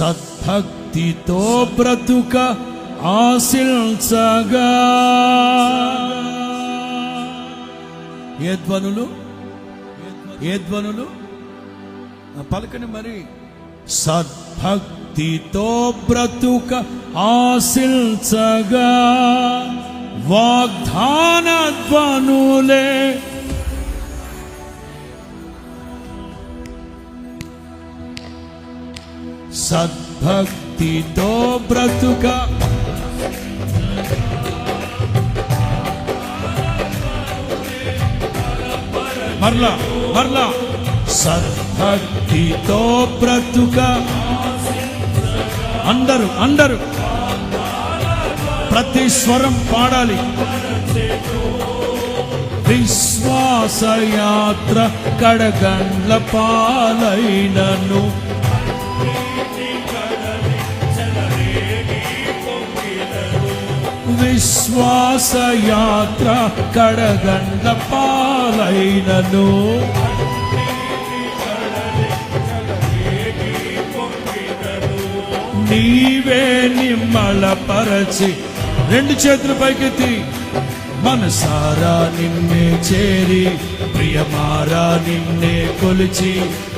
సద్భక్తితో బ్రతుక ఆశించగా. ఏ ధ్వనులు పలకని మరి. సద్భక్తితో బ్రతుక ఆశించగా వాగ్దాన ధ్వనులే సద్భక్తితో బ్రతుక మరలా సద్భక్తితో బ్రతుక. అందరూ ప్రతి స్వరం పాడాలి. విశ్వాసయాత్ర కడగండ్ల పాలైనను విశ్వాసయాత్ర కడగండ్ల పాలైనను నీవే నిమ్మళపరచి. రెండు చేతులు పైకెత్తి. మనసారా నిన్నే చేరి ప్రియమారా నిన్నే కొలిచి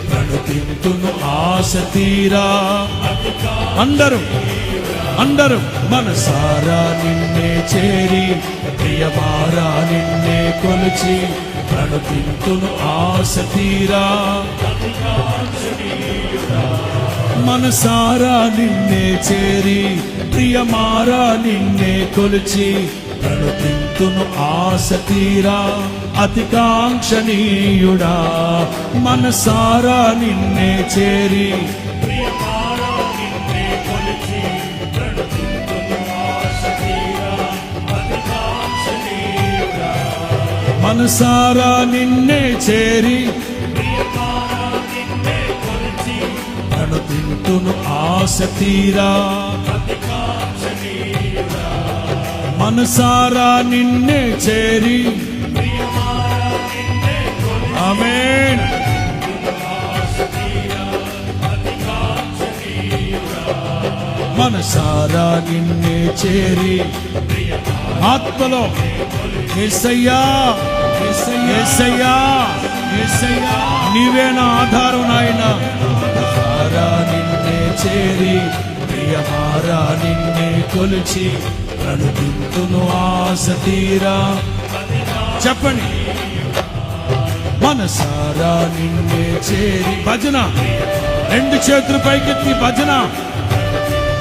ప్రణుతింతును ఆశ తీరా. అందరూ మనసారా నిన్నే చేరి ప్రియమారా నిన్నే కొలిచి ప్రణుతింతును ఆశ తీరా. మనసారా నిన్నే చేరి ప్రియమారా నిన్నే కొలిచి ప్రణుతింతును ఆశ తీరా. అతికాంక్షణీయుడా మనసారా నిన్నే చేరి ప్రియమారా నిన్నే కొలిచి ప్రణుతింతును ఆశ తీరా. అతికాంక్షణీయుడా మనసారా నిన్నే చేరి ప్రణుతింతును ఆశ తీరా. మనసారా నిన్నే చేరి. ఆమేన్. మనసారా నిన్నే చేరి ఆత్మలో యేసయ్యా యేసయ్యా యేసయ్యా నీవే నా ఆధారం నాయనా. మనసారా నిన్నే చేరి ప్రియమారా నిన్నే కొలిచి ప్రణుతింతును ఆశ తీరా. చెప్పండి. మనసారా నిన్నే చేరి. భజన. రెండు చేతులు పైకెత్తి భజన.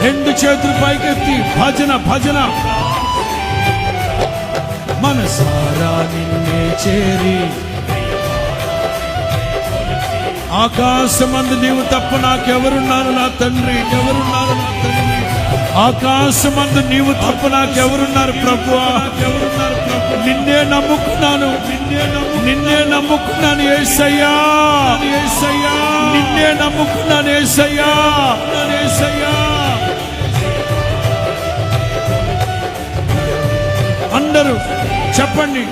రెండు చేతులు పైకెత్తి భజన. మనసారా నిన్నే చేరి. ఆకాశమందు నీవు తప్ప నాకెవరున్నారు నా తండ్రి? ఎవరున్నారు నా తండ్రి? ఆకాశమందు నీవు తప్ప నాకెవరున్నారు ప్రభువా? నిన్నే నమ్ముకున్నాను యేసయ్యా. నిన్నే నమ్ముకున్నాను యేసయ్యా. అందరూ చెప్పండి.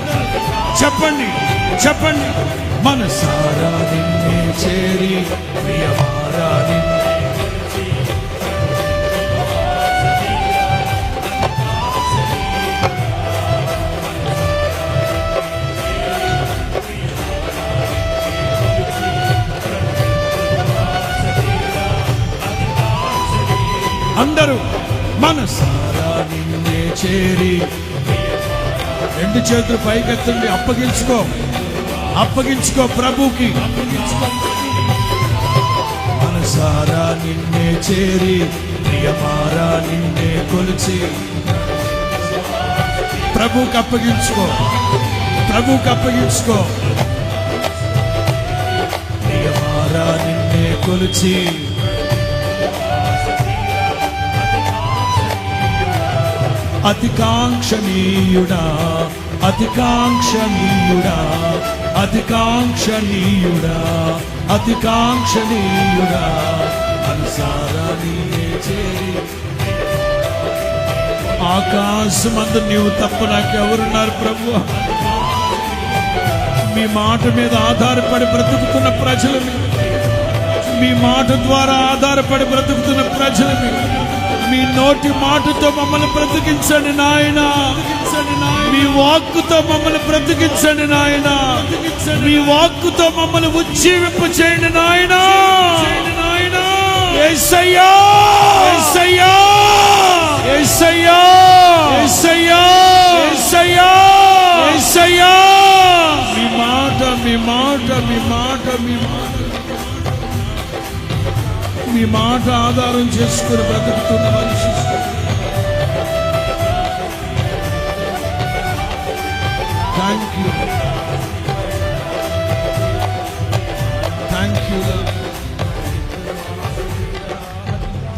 మనసారా నిన్నే చేరి ప్రియమారా నిన్నే. అందరూ మనసారా నిన్నే చేరి. రెండు చేతులు పైకెత్తండి. అప్పగించుకో ప్రభుకి. మనసారా నిన్నే చేరి ప్రియమారా నిన్నే కొలిచి ప్రభుకి అప్పగించుకో. ప్రియమారా నిన్నే కొలిచి అతికాంక్షణీయుడా మనసారా నిన్నే చేరి. ఆకాశమందు నీవు తప్ప నాకెవరున్నారు ప్రభువా? మీ మాట మీద ఆధారపడి బ్రతుకుతున్న ప్రజలు మీ మాట ద్వారా ఆధారపడి బ్రతుకుతున్న ప్రజలు మీ నోటి మాటతో మమ్మల్ని బ్రతికించండి నాయనా. మీ వాక్కుతో మమ్మల్ని బ్రతికించండి నాయనా. మీ వాక్కుతో మమ్మల్ని ఉజ్జీవింప చేయండి నాయనా. యేసయ్యా, యేసయ్యా, యేసయ్యా, యేసయ్యా, యేసయ్యా, యేసయ్యా. మీ మాట, మీ మాట, మీ మాట, మీ మాట, మీ మాట ఆధారం చేసుకుని బ్రతుకుతున్న మనిషి. Thank you, thank you,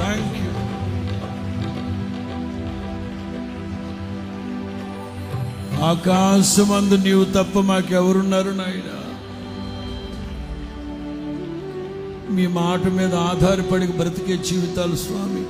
thank you. ఆకాశమందు నీవు తప్ప మాకెవరున్నారు నాయనా? మీ మాట మీద ఆధారపడి బ్రతికే జీవితాలు స్వామి.